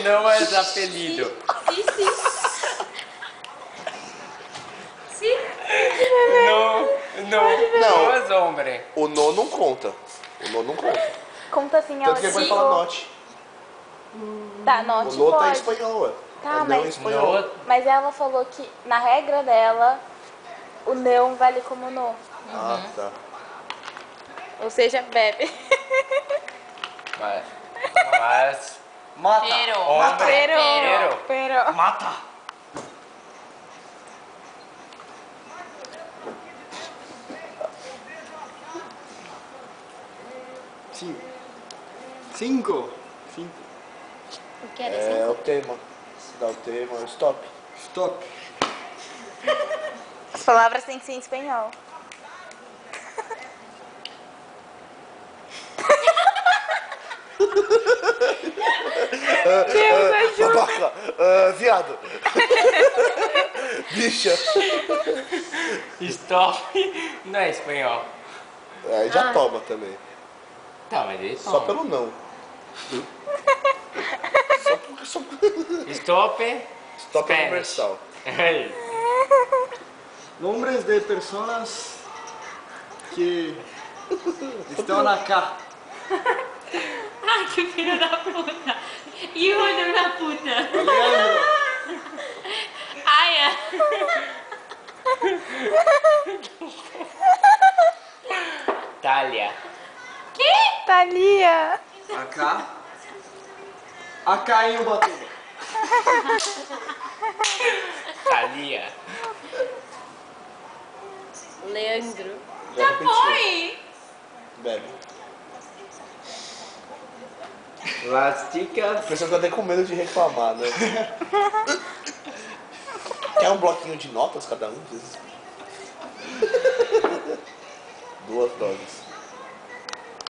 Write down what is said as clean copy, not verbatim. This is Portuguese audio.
não é apelido. Sim, sim. Sim. Não é homem. O no não conta. O no não conta. Conta assim, Tanto ela que ele pode ficou. falar note. Tá, O note no tá em pode. espanhol, ué. Tá, É não mas- em espanhol. No, Mas ela falou que na regra dela, o não vale como no. Ah, tá. Ou seja, bebe. mas Mata. Pero. homem. Pero. Mata. Cinco. O que era É assim? o tema. Dá o tema, stop. Stop. As palavras têm que ser em espanhol. Deus, ajuda. Babaca. Viado. Bicha. Stop não é espanhol. Aí já toma também. Tá, mas ele Só pelo não. Só Stop. Stop é Spanish. universal. Aí. Nombres de personas que estão acá. Ai, que filho da puta. Hijo de una puta. Leandro. Ai, é. Thalia. Thalia. Acá. Acá em Ubatuba. Thalia. Leandro. Já repetiu. Oi. Bebe. Lastica. A pessoa tá até com medo de reclamar, né? Quer um bloquinho de notas cada um?